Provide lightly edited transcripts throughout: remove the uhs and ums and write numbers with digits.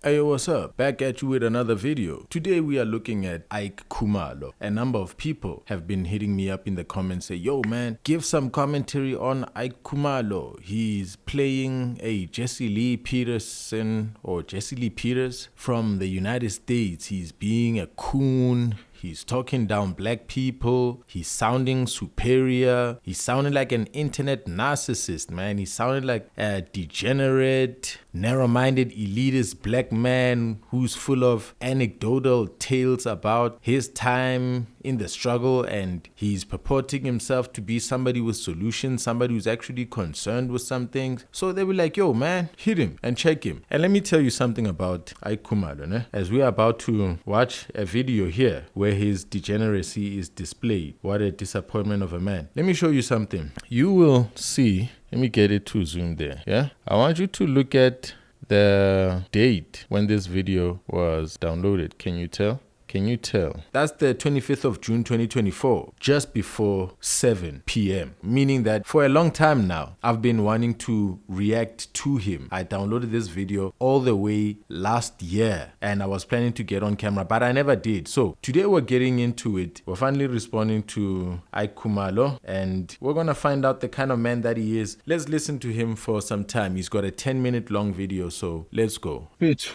Hey, what's up? Back at you with another video. Today we are looking at Ike Khumalo. A number of people have been hitting me up in the comments say, yo man, give some commentary on Ike Khumalo. He's playing a Jesse Lee Peterson or Jesse Lee Peters from the United States. He's being a coon. He's talking down black people. He's sounding superior. He's sounding like an internet narcissist, man. He sounded like a degenerate, narrow-minded, elitist black man who's full of anecdotal tales about his time in the struggle, and he's purporting himself to be somebody with solutions, somebody who's actually concerned with some things. So they were like, yo, man, hit him and check him. And let me tell you something about Ike Khumalo, né? As we are about to watch a video here where his degeneracy is displayed. What a disappointment of a man. Let me show you something. You will see, let me get it to zoom there, yeah? I want you to look at the date when this video was downloaded. Can you tell? Can you tell? That's the 25th of June 2024, just before 7 p.m. Meaning that for a long time now, I've been wanting to react to him. I downloaded this video all the way last year and I was planning to get on camera, but I never did. So today we're getting into it. We're finally responding to Ike Khumalo and we're going to find out the kind of man that he is. Let's listen to him for some time. He's got a 10-minute long video, so let's go. Bitch.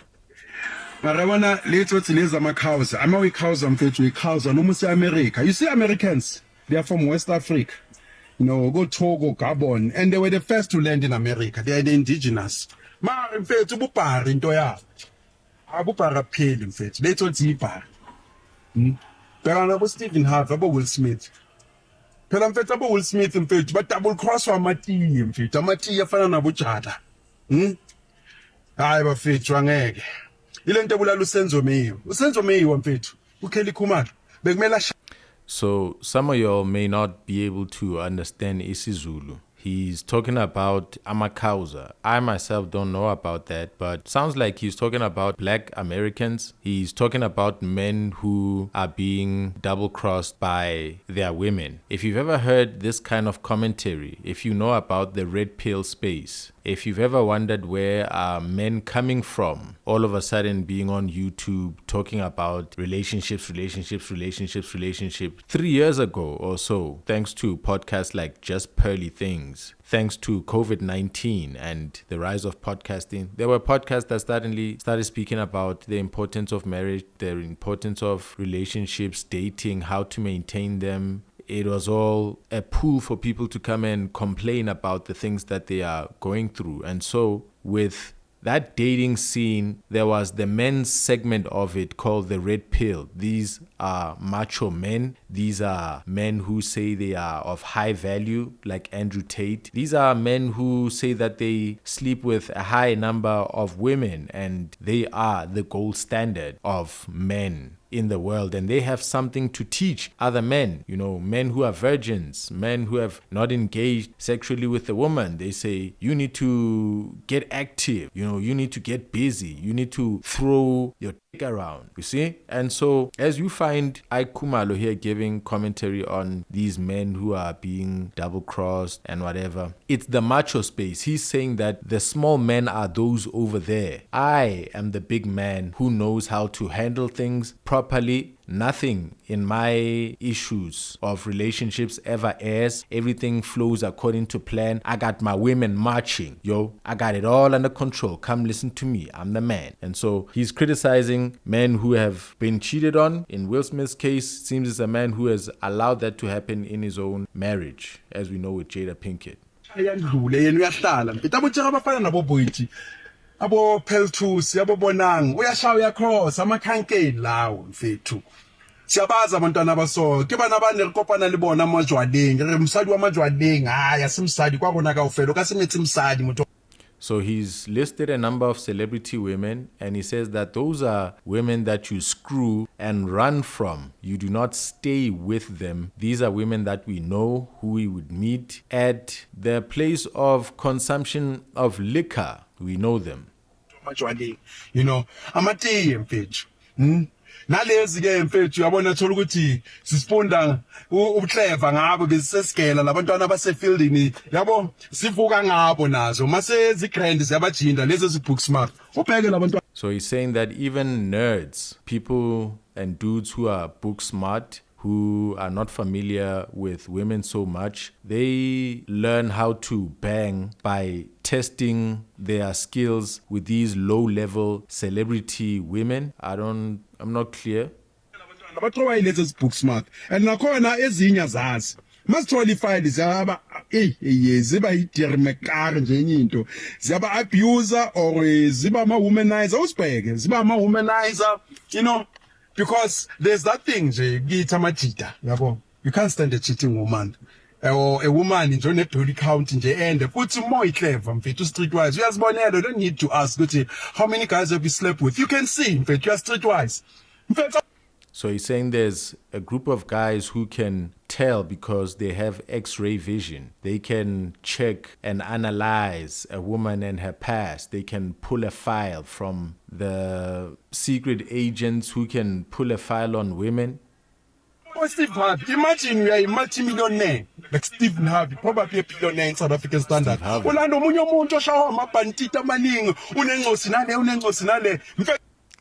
Marabona let's leza amakhawuza amakhawuza mfethu ikhawuza noma useAmerica. You see, Americans, they are from West Africa, you know, go Togo, Gabon, and they were the first to land in America. They are the indigenous. Mara mfethu ubupari into yabo abupara pheli mfethu let's ibhari phela nabo Stephen Harvey abo Will Smith phela mfethu abo Will Smith mfethu ba double cross amatiye mfethu amatiye afana nabo Jada hayi bafethu angeke. So some of y'all may not be able to understand isiZulu. He's talking about amakauza. I myself don't know about that, but sounds like he's talking about black Americans. He's talking about men who are being double-crossed by their women. If you've ever heard this kind of commentary, if you know about the red pill space, if you've ever wondered where are men coming from, all of a sudden being on YouTube talking about relationships. 3 years ago or so, thanks to podcasts like Just Pearly Things, thanks to COVID-19 and the rise of podcasting, there were podcasts that started speaking about the importance of marriage, the importance of relationships, dating, how to maintain them. It was all a pool for people to come and complain about the things that they are going through. And so with that dating scene, there was the men's segment of it called the red pill. These are macho men. These are men who say they are of high value, like Andrew Tate. These are men who say that they sleep with a high number of women and they are the gold standard of men in the world, and they have something to teach other men, you know, men who are virgins, men who have not engaged sexually with a woman. They say, you need to get active, you know, you need to get busy, you need to throw your dick around, you see? And so as you find Ike Khumalo here giving commentary on these men who are being double-crossed and whatever, it's the macho space. He's saying that the small men are those over there. I am the big man who knows how to handle things properly. Nothing in my issues of relationships ever airs. Everything flows according to plan. I got my women marching. Yo, I got it all under control. Come listen to me. I'm the man. And so he's criticizing men who have been cheated on. In Will Smith's case, seems it's a man who has allowed that to happen in his own marriage, as we know with Jada Pinkett. Abo Peltus, abo Bonang, uyashaya cross, amakhankeni lawo mfethu. Siyabaza abantwana baso, ke bana ba ne re kopana le bona majwadeng, re msadi wa majwadeng, hayi asimsadi kwa kona ka ufelo, ka semethi msadi motho. So he's listed a number of celebrity women and he says that those are women that you screw and run from. You do not stay with them. These are women that we know who we would meet at the place of consumption of liquor. We know them. You know, amatiye mfethu. Nalezi ke mfethu yabona thola ukuthi sisifunda ubuhleva ngabo besisesigela labantwana basefieldini yabo sivuka ngabo nazo mase zigrand ziyabajinda lezi zibooksmart ubheke labantwana. So he's saying that even nerds, people and dudes who are book smart, who are not familiar with women so much, they learn how to bang by testing their skills with these low-level celebrity women. I'm not clear. Abathrowa ilezi book smart and nakhona ezinye zazi masithola ifile ziyaba ziba idermekar nje enye into ziyaba abuser or ziba ama womanizer usibheke ziba ama womanizer, you know, because there's that thing nje kithi amajida yabo, you can't stand a cheating woman or a woman nje one body count nje ende futhi more clever mfethu streetwise uyazibonela, you don't need to ask ukuthi how many guys have you slept with, you can see mfethu you are streetwise mfethu. So he's saying there's a group of guys who can tell because they have X-ray vision. They can check and analyze a woman and her past. They can pull a file from the secret agents who can pull a file on women. Oh, Steve Harvey, imagine you are a multi-millionaire like Stephen Harvey, probably a billionaire in South African standard. Ulando munye umuntu oshawa amabhantiti amaningi unencosi nale.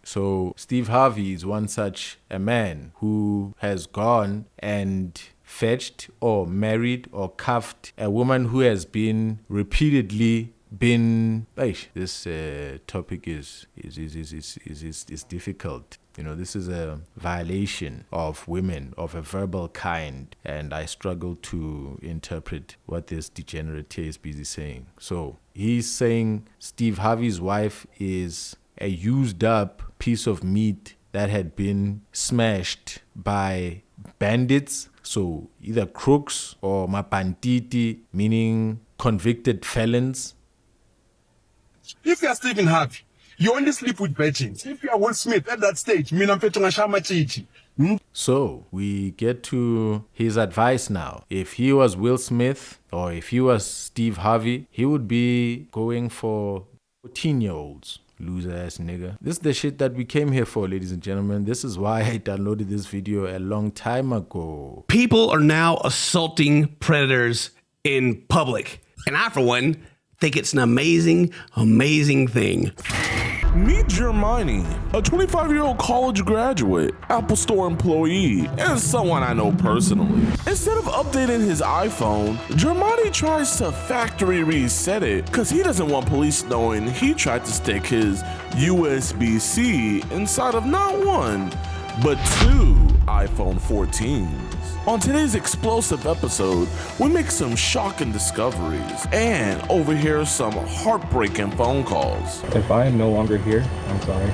So Steve Harvey is one such a man who has gone and fetched or married or cuffed a woman who has been repeatedly been. This topic is difficult. You know, this is a violation of women of a verbal kind, and I struggle to interpret what this degenerate is busy saying. So he's saying Steve Harvey's wife is a used up piece of meat that had been smashed by bandits, so either crooks or mapantiti, meaning convicted felons. If you are Stephen Harvey, you only sleep with virgins. If you are Will Smith at that stage, So we get to his advice now. If he was Will Smith or if he was Steve Harvey, he would be going for 14-year-olds. Loser ass nigga. This is the shit that we came here for, ladies and gentlemen. This is why I downloaded this video a long time ago. People are now assaulting predators in public. And I, for one, think it's an amazing, amazing thing. Meet Germani, a 25-year-old college graduate, Apple Store employee, and someone I know personally. Instead of updating his iPhone, Germani tries to factory reset it because he doesn't want police knowing he tried to stick his USB-C inside of not one, but two iPhone 14s. On today's explosive episode, we make some shocking discoveries and overhear some heartbreaking phone calls. If I am no longer here, I'm sorry.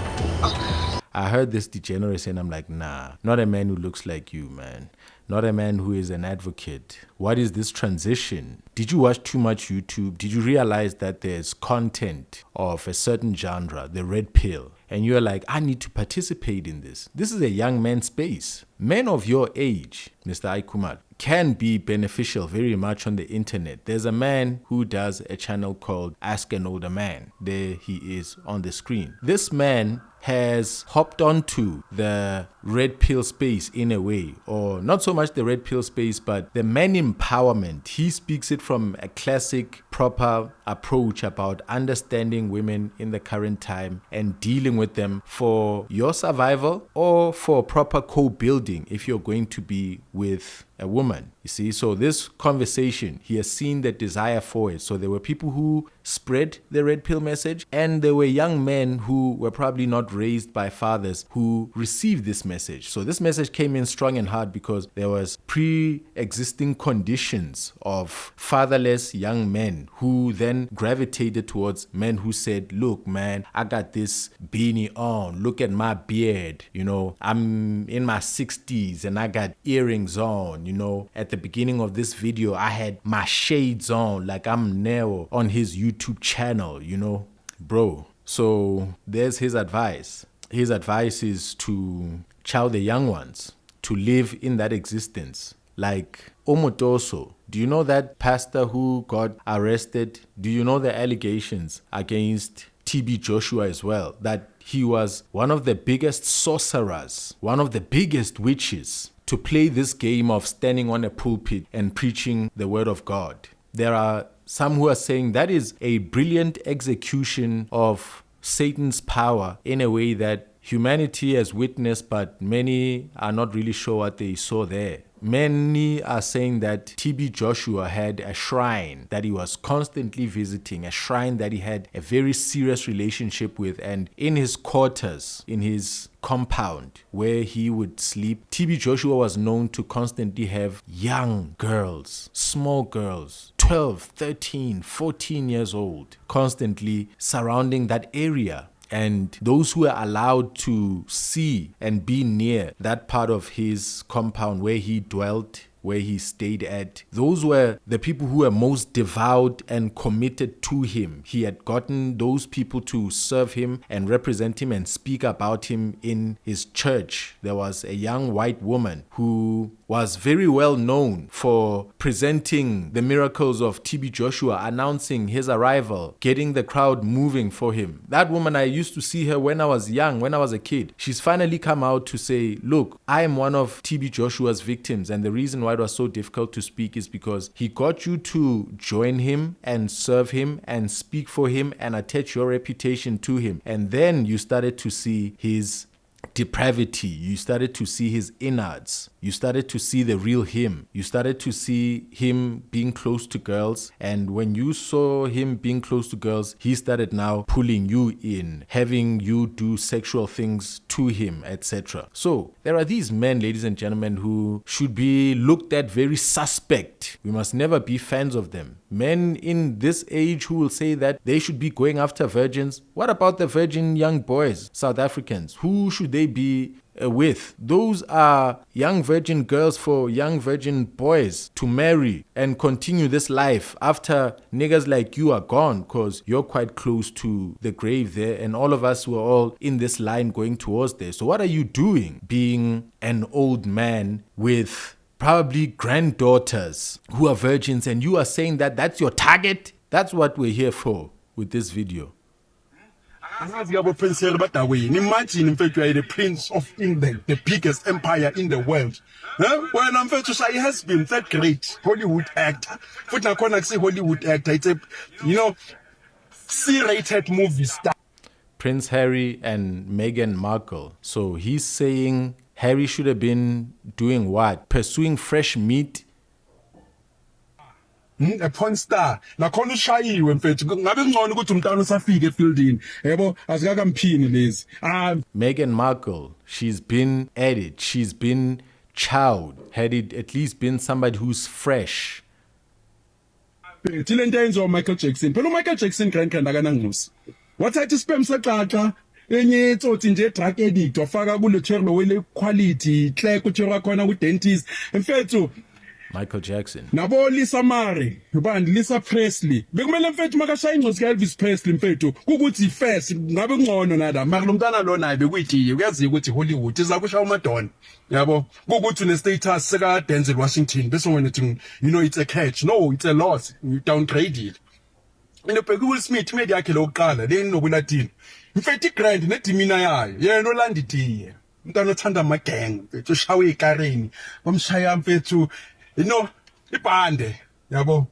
I heard this degeneracy and I'm like, nah, not a man who looks like you, man. Not a man who is an advocate. What is this transition? Did you watch too much YouTube? Did you realize that there's content of a certain genre, the red pill? And you're like, I need to participate in this. This is a young man's space. Men of your age, Mr. Ike Khumalo, can be beneficial very much on the internet. There's a man who does a channel called Ask an Older Man. There he is on the screen. This man has hopped onto the red pill space in a way, or not so much the red pill space, but the man empowerment. He speaks it from a classic, proper approach about understanding women in the current time and dealing with them for your survival or for proper co-building if you're going to be with a woman. You see, so this conversation, he has seen the desire for it. So there were people who spread the red pill message, and there were young men who were probably not raised by fathers who received this message. So this message came in strong and hard because there was pre-existing conditions of fatherless young men who then gravitated towards men who said, look, man, I got this beanie on. Look at my beard. You know, I'm in my 60s and I got earrings on. You know, at the beginning of this video, I had my shades on like I'm Neo on his YouTube channel, you know, bro. So there's his advice. His advice is to chow the young ones to live in that existence. Like Omotoso, do you know that pastor who got arrested? Do you know the allegations against TB Joshua as well? That he was one of the biggest sorcerers, one of the biggest witches to play this game of standing on a pulpit and preaching the word of God. There are some who are saying that is a brilliant execution of Satan's power in a way that humanity has witnessed, but many are not really sure what they saw there. Many are saying that TB Joshua had a shrine that he was constantly visiting, a shrine that he had a very serious relationship with, and in his quarters, in his compound where he would sleep, TB Joshua was known to constantly have young girls, small girls, 12, 13, 14 years old, constantly surrounding that area. And those who are allowed to see and be near that part of his compound where he dwelt, where he stayed at, those were the people who were most devout and committed to him. He had gotten those people to serve him and represent him and speak about him in his church. There was a young white woman who was very well known for presenting the miracles of TB Joshua, announcing his arrival, getting the crowd moving for him. That woman, I used to see her when I was young, when I was a kid. She's finally come out to say, look, I am one of TB Joshua's victims, and the reason why it was so difficult to speak is because he got you to join him and serve him and speak for him and attach your reputation to him. And then you started to see his depravity. You started to see his innards. You started to see the real him. You started to see him being close to girls. And when you saw him being close to girls, he started now pulling you in, having you do sexual things to him, etc. So there are these men, ladies and gentlemen, who should be looked at very suspect. We must never be fans of them. Men in this age who will say that they should be going after virgins. What about the virgin young boys, South Africans? Who should they be with? Those are young virgin girls for young virgin boys to marry and continue this life after niggas like you are gone, because you're quite close to the grave there, and all of us were all in this line going towards there. So what are you doing being an old man with probably granddaughters who are virgins, and you are saying that that's your target? That's what we're here for with this video. Imagine, in fact, you are the prince of England, the biggest empire in the world. When I'm fact, he has been that great Hollywood actor. But now, when I say Hollywood actor, it's a, C-rated movie star. Prince Harry and Meghan Markle. So he's saying Harry should have been doing what? Pursuing fresh meat? A porn star. Nakhona ushayiwe mfethu. Ngabe ngcono ukuthi umntana usafike efieldini. Yebo, azikakamphini lezi. Meghan Markle, she's been at it. She's been chowed. Had it at least been somebody who's fresh. Thile nto yenziwa Michael Jackson. Phela uMichael Jackson grand akanangosi. Wathatha ispam saqaqa enye itsotsi nje drug addict wafaka kule cherno wele quality hle kuthera khona ku dentist. Mfethu Michael Jackson. Nabo Lisa Mari, ubani Lisa Presley. Bekumele mfethu makashaya ingcozi ka Elvis Presley mfethu. Kukuthi first ngabe ngcono nada. Mara lo mntana lo naye bekuyitiye. Uyazi ukuthi Hollywood iza kushaya uMadonna. Yabo. Kukuthi ne status seka Denzel Washington bese wena uthi it's a catch. No, it's a loss. You downgrade it. Inobheka Will Smith media yakhe lokuqala le nokulatini. Mfethu igrand ne demeaner yayo. Yena olanda itiye. Umntana othanda ama gang. Mfethu ushawe ikareni. Bamshaya mfethu ibhande, yabo.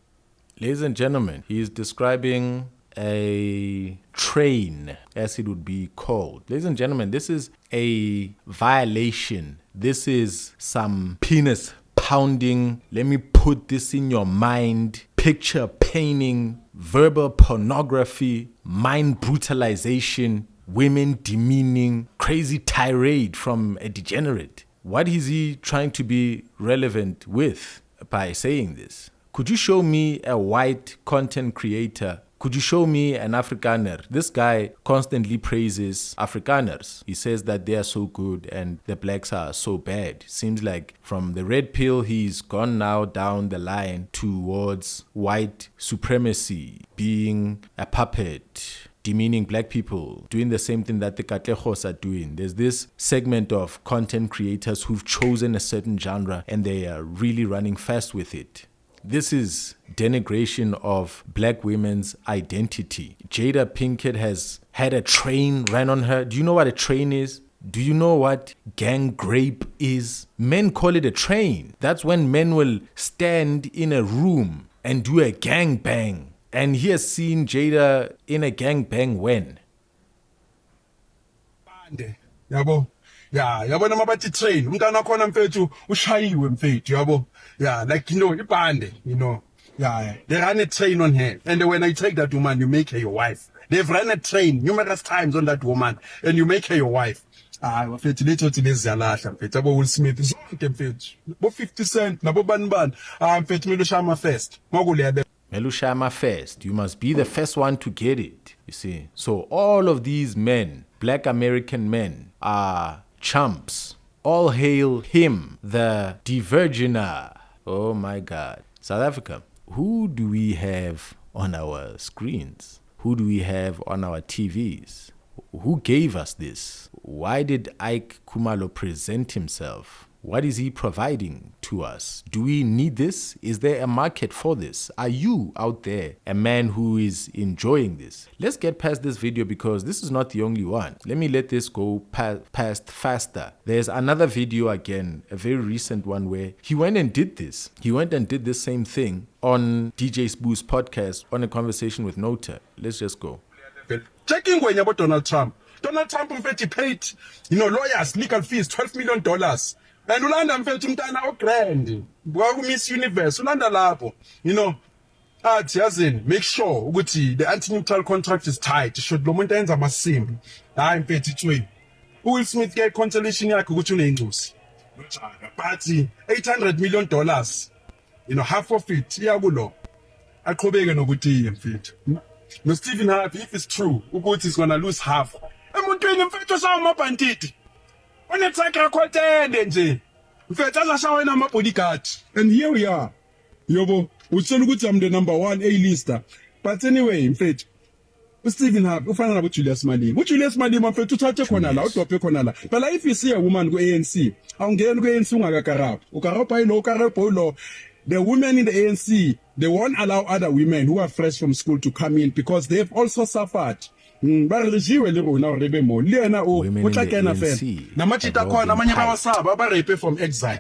Ladies and gentlemen, he is describing a train, as it would be called. Ladies and gentlemen, this is a violation. This is some penis pounding, let me put this in your mind, picture painting, verbal pornography, mind brutalization, women demeaning, crazy tirade from a degenerate. What is he trying to be relevant with by saying this? Could you show me a white content creator? Could you show me an Afrikaner? This guy constantly praises Afrikaners. He says that they are so good and the blacks are so bad. Seems like from the red pill, he's gone now down the line towards white supremacy, being a puppet, demeaning black people, doing the same thing that the Katlejos are doing. There's this segment of content creators who've chosen a certain genre and they are really running fast with it. This is denigration of black women's identity. Jada Pinkett has had a train ran on her. Do you know what a train is? Do you know what gang rape is? Men call it a train. That's when men will stand in a room and do a gang bang. And he has seen Jada in a gangbang when? ibande yabo yabona mabathi train umntana khona mfethu ushayiwe mfethu yabo like ibande they run a train on her, and when I take that woman you make her your wife. They've run a train numerous times on that woman and you make her your wife. Mfethu litho thina eziyalahla mfethu abo Will Smith zonke mfethu bo 50 Cent nabo bani mfethu mele ushama first makuleya Melushama first. You must be the first one to get it, you see. So all of these men, black American men, are chumps. All hail him, the divergener. Oh my God. South Africa, who do we have on our screens? Who do we have on our TVs? Who gave us this? Why did Ike Khumalo present himself? What is he providing to us? Do we need this? Is there a market for this? Are you out there a man who is enjoying this? Let's get past this video because this is not the only one. Let me let this go past faster. There's another video again, a very recent one where he went and did this. He went and did the same thing on DJ Spoo's podcast on a conversation with Nota. Let's just go. Checking when about Donald Trump. Donald Trump mfethu paid, lawyers, legal fees, $12 million. And ulanda mfethu umntana grand. Miss Universe, ulanda lapho. Athi yazini, make sure ukuthi the anti-neutral contract is tight. Should lo muntu enza amasimbi. Hayi mfethu ithwe. Will Smith ke consolation yakhe ukuthi unencusi. But $800 million, half of it iyakulo. Aqhubeke nokuthi mfethu. No Stephen Harvey, if it's true, ukuthi is gonna lose half. Emuntwini mfethu sawa mabhanditi. Track record nje. Mfethu azashaywa nama-bodyguard. And here we are. Yobo, utshela ukuthi I'm the number 1 A-lister. But anyway, mfethu, uStephen Harvey ufana nabo Julius Malema. uJulius Malema mfethu uthathe khona la, udophe khona la. Phela if you see a woman ku-ANC, awungeni ku-ANC ungakakaraphi. Ukarapha yilo, ukarapha yilo. The women in the ANC, they won't allow other women who are fresh from school to come in because they've also suffered. Women in the ANC from exile.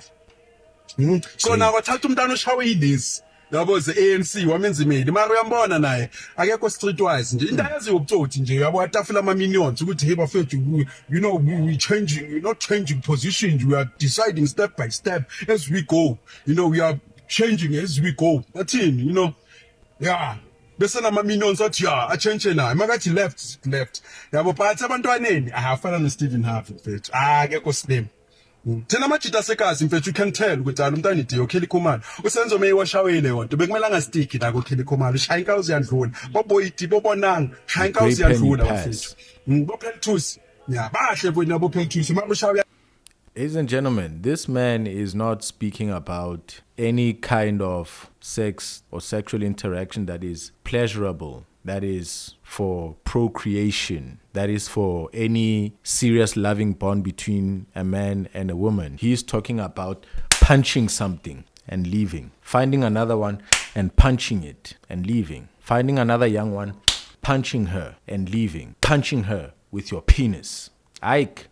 So now wathatha umntana ushawe this. Yabo the ANC wamenza imeli. Mara uyambona naye akekho streetwise nje. Into ayaziyo ubutsotsi nje yabo atafula ama minions ukuthi hey bafethu we changing, we're not changing positions, we are deciding step by step as we go. We are changing as we go. That's him, bese nama-minions athi a-change nayo makathi left yabo but abantwaneni afana no-Stephen Harvey mfethu akekho slim. Thina amajita asekazi mfethu you can tell ukuthi umntwana idiyo Kelly Khumalo usenzo meyiwashawile yonto bekumele angastiki la Kelly Khumalo shaya inkawu ziyandlula boboyiti bobonanga shaya inkawu ziyandlula mfethu bophelthusi bahle bona bophelthusi mabushawe. Ladies and gentlemen, this man is not speaking about any kind of sex or sexual interaction that is pleasurable, that is for procreation, that is for any serious loving bond between a man and a woman. He is talking about punching something and leaving, finding another one and punching it and leaving, finding another young one, punching her and leaving, punching her with your penis. Ike,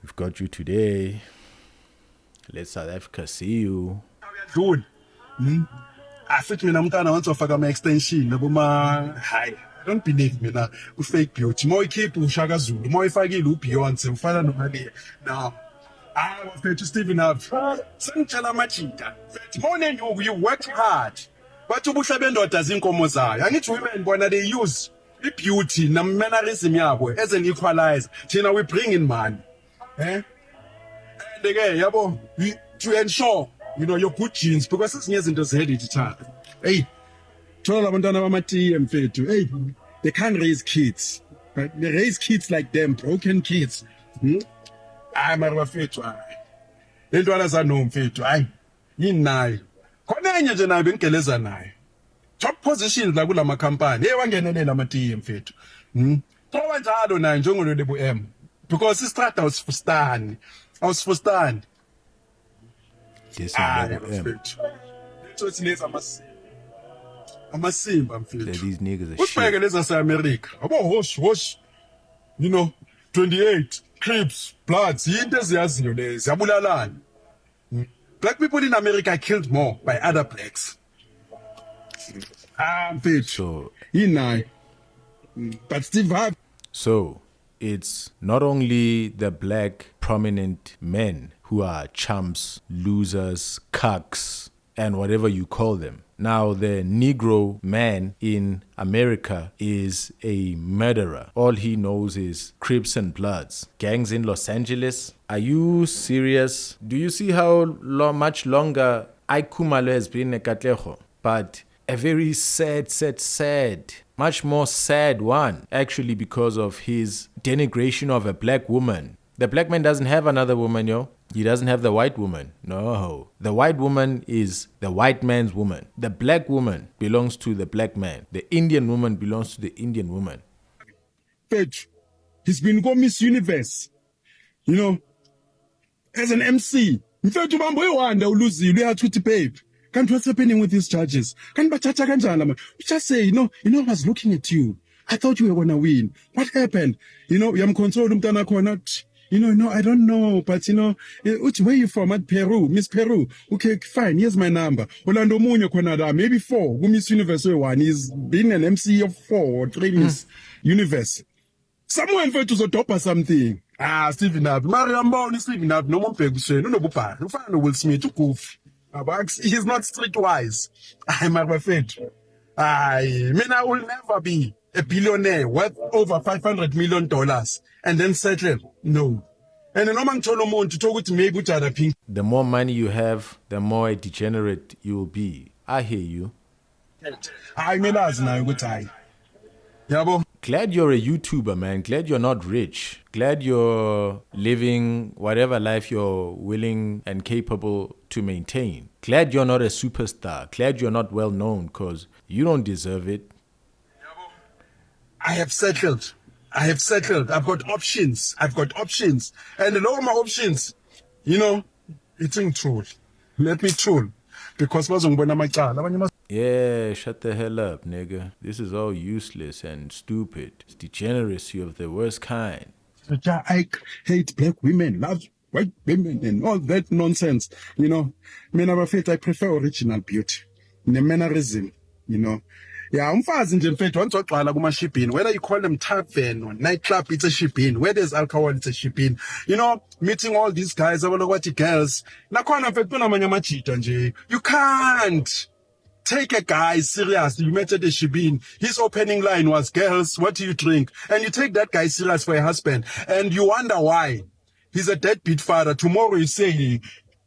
we've got you today. Let South Africa see you. I think mina mntana want to faka my extension naboma hi. Don't believe me na fake beauty. Mo keep uShaka Zulu. Mo ifakile uBeyonce ufana nomali. Now I was going to Stephen Harvey. Sengitshela amajita. Morning you worked hard. But ubuhle bendoda zinkomo zayo. Angithi women bona they use beauty na mannerism yabo as an equalizer. Thina we bring in money. And again, yabo, to ensure, your good genes, because it's years into the hey, hey, they can't raise kids. Right? They raise kids like them, broken kids. I'm a fit. Then do others are known fit. I in nine. Konenya jena benkeleza nayo. Top positions la kula makampani. Hey, wangenela mati fit. Thowa njalo nayo njengolo lebu M. Because this start I was for stand. This amasimba mfethu. These niggas are shit. Usibheke lezi ase-America. Hosh. 28 Crips, Bloods, into eziyaziyo lezi ziyabulalana. Black people in America are killed more by other blacks. Mfethu. So, Yinayi. But Steve Harvey. So, it's not only the black prominent men who are chumps, losers, cucks, and whatever you call them. Now, the Negro man in America is a murderer. All he knows is Crips and Bloods. Gangs in Los Angeles. Are you serious? Do you see how much longer Ike Khumalo has been a Katlejo? But a very sad, much more sad one, actually, because of his denigration of a black woman. The black man doesn't have another woman, yo. He doesn't have the white woman. No. The white woman is the white man's woman. The black woman belongs to the black man. The Indian woman belongs to the Indian woman. He's been called Miss Universe. You know, as an MC. In fact, you lose you have to babe. Can't what's happening with these judges? Just say, you know, I was looking at you. I thought you were gonna win. What happened? You know, I'm controlled not. No, I don't know, but where you from? At Peru, Miss Peru. Okay, fine, here's my number. Orlando Munyo Canada, maybe 4. Miss Universe 1. He's been an MC of 4 or 3 Miss Universe. Someone felt to top or something. Stephen Ab. Mariam Brown is Stephen Ab. No one peg say, no, Bupa. No, find Will Smith to goof. He's not streetwise. I'm afraid. I will never be a billionaire worth over $500 million and then settle. No. And no man told no to talk with me, which other pink. The more money you have, the more a degenerate you will be. I hear you. I mean, that's now good time. Yeah, glad you're a YouTuber, man. Glad you're not rich. Glad you're living whatever life you're willing and capable to maintain. Glad you're not a superstar. Glad you're not well known, because you don't deserve it. I have settled. I've got options. And all my options, it's in truth. Let me troll. Because yeah, shut the hell up, nigga. This is all useless and stupid. It's degeneracy of the worst kind. I hate black women, love white women, and all that nonsense. Men of faith, I prefer original beauty. The mannerism, Yeah, umfazi nje mfethu wanzogcwala kuma-shipping, whether you call them tavern or nightclub, it's a shipping. Where there's alcohol, it's a shipping. Meeting all these guys, abalokwati girls. Nakhona mfethu kunamanye amajita nje. You can't take a guy seriously. You met at the shipping. His opening line was, girls, what do you drink? And you take that guy serious for a husband. And you wonder why. He's a deadbeat father. Tomorrow you say,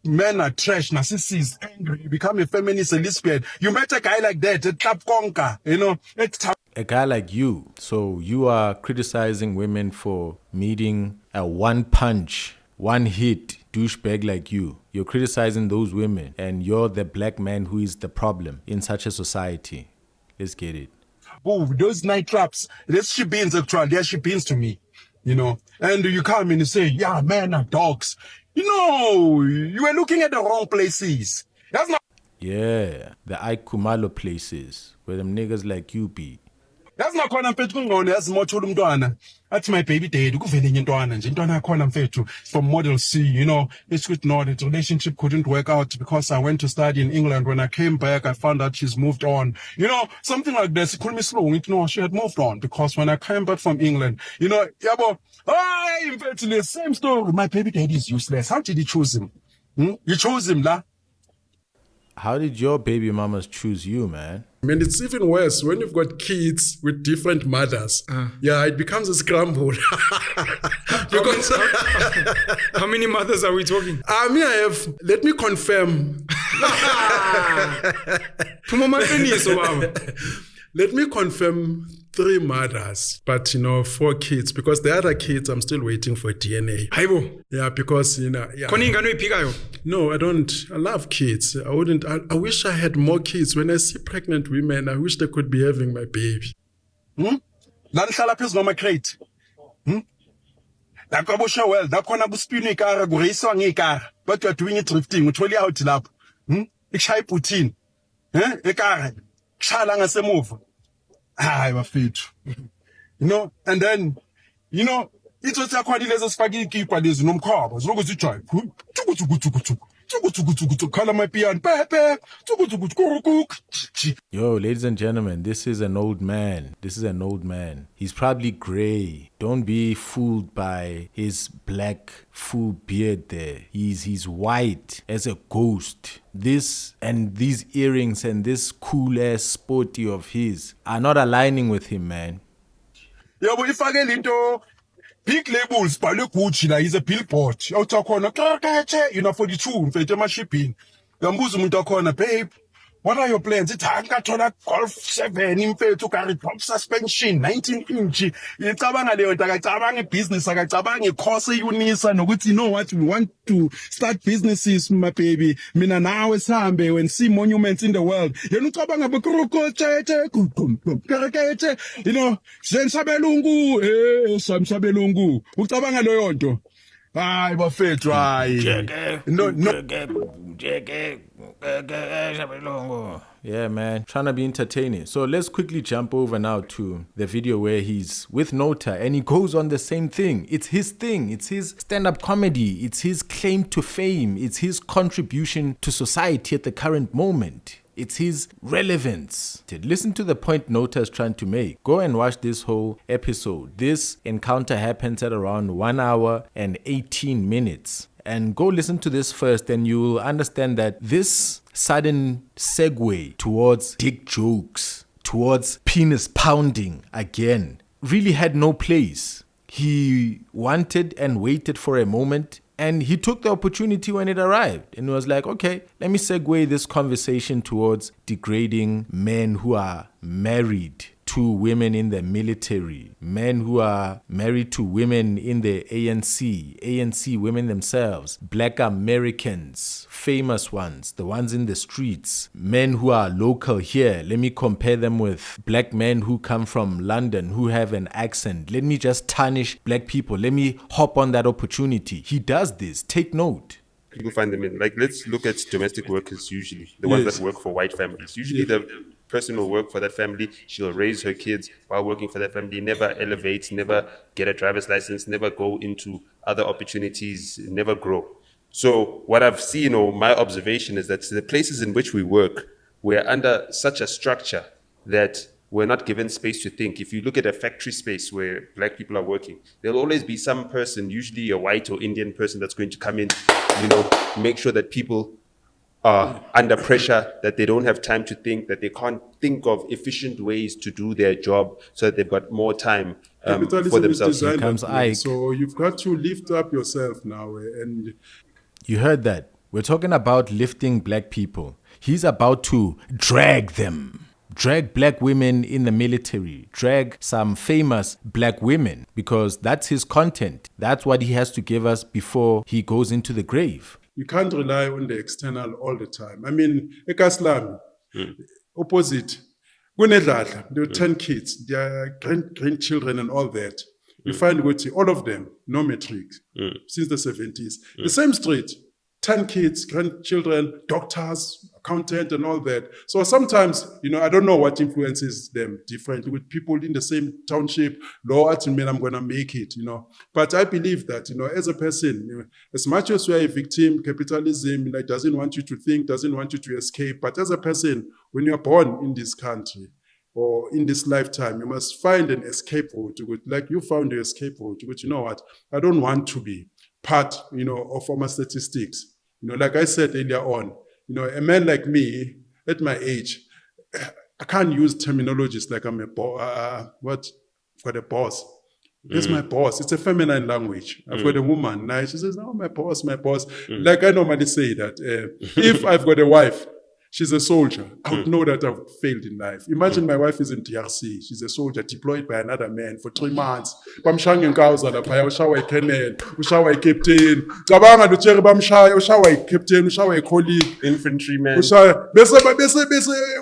men are trash, narcissists, angry, you become a feminist, a lesbian. You met a guy like that, a tap conquer, A guy like you. So you are criticizing women for meeting a one-punch, one-hit douchebag like you. You're criticizing those women, and you're the black man who is the problem in such a society. Let's get it. Oh, those nightclubs, those shebins actually, they're shebins to me, And you come in and say, yeah, men are dogs. You were looking at the wrong places. That's not. Yeah, the Ike Khumalo places where them niggas like you be. That's not khona mfethu kungqondo yazimothula umntwana. Athi my baby daddy kuvele enye intwana nje intwana yakhona mfethu from model C, it's with no, the relationship couldn't work out because I went to study in England. When I came back I found out she's moved on. Something like this. Sikhuluma isilungu, she had moved on because when I came back from England, yabo, hey mfethu, the same story. My baby daddy is useless. How did he choose him? You chose him la. How did your baby mamas choose you, man? It's even worse when you've got kids with different mothers. Yeah, it becomes a scramble. Because how many mothers are we talking? Let me confirm. Let me confirm 3 mothers, but 4 kids, because the other kids I'm still waiting for DNA. Yeah, because yeah. No, I don't. I love kids. I wish I had more kids. When I see pregnant women, I wish they could be having my baby. Lanihlala phezulu kwama-crate. Lakabosha well, dakhona kuspina ikara, kureyiswa ngeikara. But you are doing it drifting. Utholi out lapho. Ikshaya iputhini. Ekara. Kushala ngasemuva. Hayi bafethu. And then, itsotsi yakhona lezo sifaka ikipa lezi nomkhaba. Ziloku zijayi. Khala my piano. Pepe. Yo, ladies and gentlemen, this is an old man. This is an old man. He's probably gray. Don't be fooled by his black full beard there. He's white as a ghost. This and these earrings and this cool ass sporty of his are not aligning with him, man. Yabo ifake linto big labels bhalwe Gucci la is a billboard. Awuthi khona qaqethe you know 42 mfethu emashipini. Ngambuza umuntu okhona babe what are your plans? It's angathola Golf 7 imfethu car drop suspension 19 inch. Icabanga leyo nto akacabanga ibusiness akacabanga icourse eUnisa nokuthi you know what we want to start businesses my baby. Mina nawe sihambe when see monuments in the world. Yena ucabanga bekroko tete qaqethe you know sensabelungu samsabelungu. Ucabanga leyo nto. Hayi bafethu hayi. No. Yeah, man. Trying to be entertaining. So let's quickly jump over now to the video where he's with Nota and he goes on the same thing. It's his thing. It's his stand-up comedy. It's his claim to fame. It's his contribution to society at the current moment. It's his relevance. Listen to the point Nota is trying to make. Go and watch this whole episode. This encounter happens at around 1 hour and 18 minutes. And go listen to this first and you will understand that this sudden segue towards dick jokes, towards penis pounding again, really had no place. He wanted and waited for a moment and he took the opportunity when it arrived and was like, okay, let me segue this conversation towards degrading men who are married to women in the military, men who are married to women in the ANC women themselves, black Americans, famous ones, the ones in the streets, men who are local here. Let me compare them with black men who come from London, who have an accent. Let me just tarnish black people. Let me hop on that opportunity. He does this. Take note. People find them in, like, let's look at domestic workers usually, the ones that work for white families. Usually the person will work for that family, she'll raise her kids while working for that family, never elevate, never get a driver's license, never go into other opportunities, never grow. So what I've seen, or my observation, is that the places in which we work, we're under such a structure that we're not given space to think. If you look at a factory space where black people are working, there'll always be some person, usually a white or Indian person, that's going to come in, you know, make sure that people are under pressure, that they don't have time to think, that they can't think of efficient ways to do their job so that they've got more time for themselves. Here comes Ike. So you've got to lift up yourself now. And you heard that. We're talking about lifting black people. He's about to drag them. Drag black women in the military. Drag some famous black women because that's his content. That's what he has to give us before he goes into the grave. you can't rely on the external all the time. I mean, eKaslami, opposite. Kunedladla, there were 10 kids, their grandchildren and all that. You find all of them, no matric, since the 70s. The same street, 10 kids, grandchildren, doctors, accountant and all that. So sometimes, I don't know what influences them differently with people in the same township. Lord, I'm going to make it, But I believe that, as a person, as much as you are a victim, capitalism doesn't want you to think, doesn't want you to escape. But as a person, when you're born in this country or in this lifetime, you must find an escape route. Like you found your escape route. But you know what? I don't want to be part, of former statistics. Like I said earlier on, a man like me, at my age, I can't use terminologies like I'm a boss. That's my boss. It's a feminine language. I've got a woman. Now she says, "Oh, my boss, my boss." Like I normally say that if I've got a wife, she's a soldier, I would know that I've failed in life. Imagine my wife is in DRC. She's a soldier deployed by another man for 3 months. Bamshaya inkawuza lapha, ushawa icolonel, ushawa icaptain. Cabanga duchere bamshaya, ushawa icaptain, ushawa icolleague, infantryman. Bese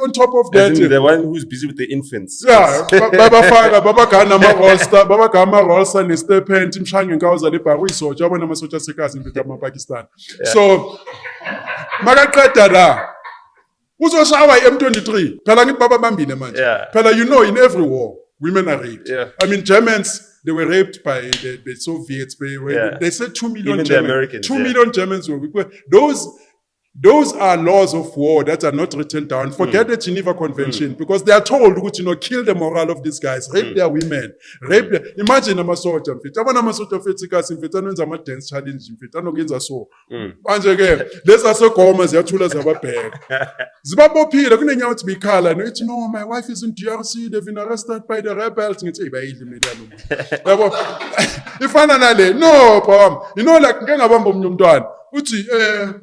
on top of that, the one who's busy with the infants. Yeah, baba gana roster ne stephen timshaya inkawuza lebha kuyisoja abona amasoja sekazi impethu amaPakistan. So makaqeda la uzoshawa M23 phela ngithi baba bambile manje phela in every war women are raped. I mean Germans, they were raped by the Soviets. They said 2 million Even Germans. the Americans, 2 million Germans were those Those are laws of war that are not written down. Forget the Geneva Convention because they are told, kill the morale of these guys, rape their women, rape their... Imagine amasoja mfethu. Abana amasoja mfethu kasi mfethu anwenza ama-dance challenge mfethu anokuyenza so. Manje-ke lezi asegoma ziyathula ziyababheka. Zibabophile kunenyawo ukuthi bikhala no ithi no my wife is in DRC, they've been arrested by the rebels. Ngithi hey bayidli mina lo muntu. Yabo ifana nale no bam. You know like ngeke ngabamba omunye umntwana. Uthi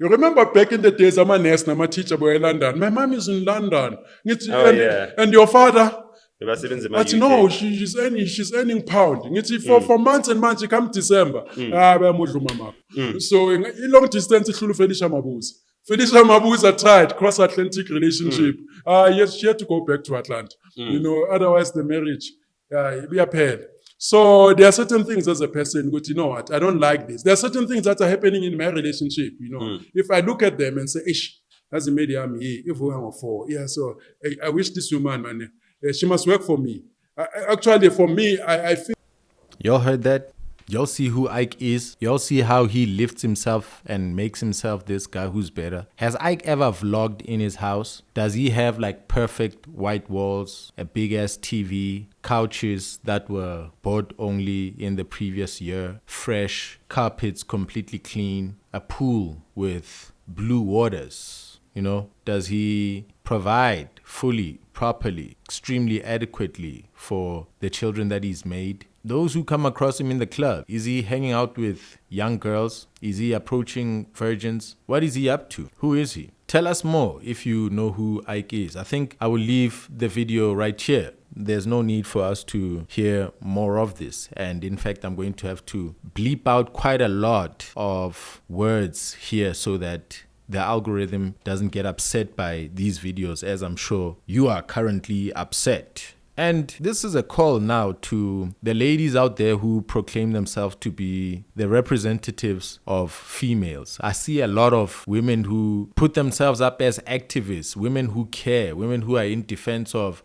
you remember back in the days, I'm a nurse, I'm a teacher boy in London. My mom is in London. And your father? But no, she's earning pound. For months and months, she come December. So in long distance, Felicia Mabuza tried cross-Atlantic relationship. Yes, she had to go back to Atlanta. Otherwise the marriage, we are paid. So there are certain things as a person, but you know what, I don't like this. There are certain things that are happening in my relationship, If I look at them and say, ish, that's a media me, if we are for, yeah, so I wish this woman, man, she must work for me. Actually, for me, I feel... Y'all heard that? Y'all see who Ike is? Y'all see how he lifts himself and makes himself this guy who's better? Has Ike ever vlogged in his house? Does he have like perfect white walls, a big ass TV, couches that were bought only in the previous year, fresh, carpets completely clean, a pool with blue waters? Does he provide fully, properly, extremely adequately for the children that he's made? Those who come across him in the club, is he hanging out with young girls? Is he approaching virgins? What is he up to? Who is he? Tell us more if you know who Ike is. I think I will leave the video right here. There's no need for us to hear more of this. And in fact, I'm going to have to bleep out quite a lot of words here so that the algorithm doesn't get upset by these videos, as I'm sure you are currently upset. And this is a call now to the ladies out there who proclaim themselves to be the representatives of females. I see a lot of women who put themselves up as activists, women who care, women who are in defense of...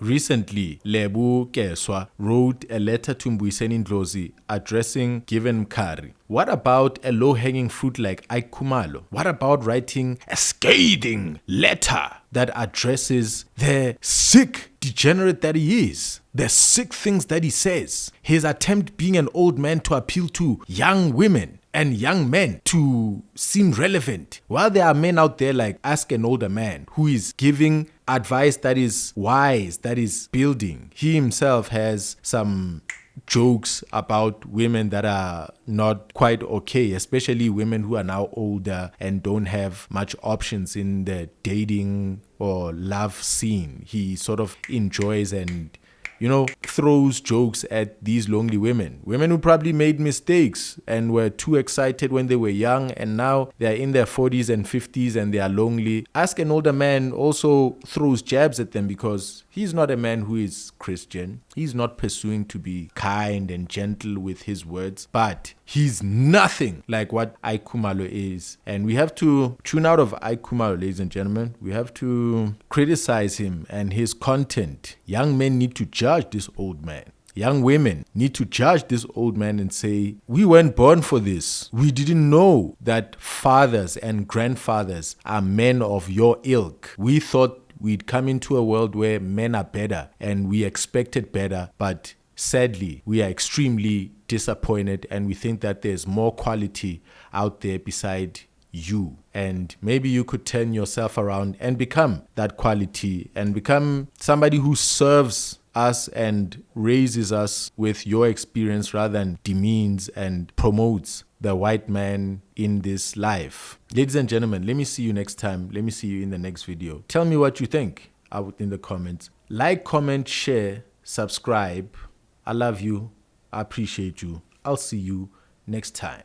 Recently, Lebu Keswa wrote a letter to Mbuyiseni Ndlozi addressing Given Mkari. What about a low-hanging fruit like Ike Khumalo? What about writing a scathing letter that addresses the sick degenerate that he is? The sick things that he says. His attempt being an old man to appeal to young women and young men to seem relevant. While there are men out there like Ask an Older Man who is giving advice that is wise, that is building. He himself has some jokes about women that are not quite okay, especially women who are now older and don't have much options in the dating or love scene. He sort of enjoys and throws jokes at these lonely women who probably made mistakes and were too excited when they were young, and now they're in their 40s and 50s and they are lonely. Ask an Older Man also throws jabs at them because he's not a man who is Christian. He's not pursuing to be kind and gentle with his words, but he's nothing like what Ike Khumalo is. And we have to tune out of Ike Khumalo, ladies and gentlemen. We have to criticize him and his content. Young men need to judge this old man. Young women need to judge this old man and say, we weren't born for this. We didn't know that fathers and grandfathers are men of your ilk. We thought we'd come into a world where men are better and we expected better, but sadly, we are extremely disappointed and we think that there's more quality out there beside you. And maybe you could turn yourself around and become that quality and become somebody who serves us and raises us with your experience rather than demeans and promotes the white man in this life. Ladies and gentlemen, let me see you next time. Let me see you in the next video. Tell me what you think out in the comments. Like, comment, share, subscribe. I love you. I appreciate you. I'll see you next time.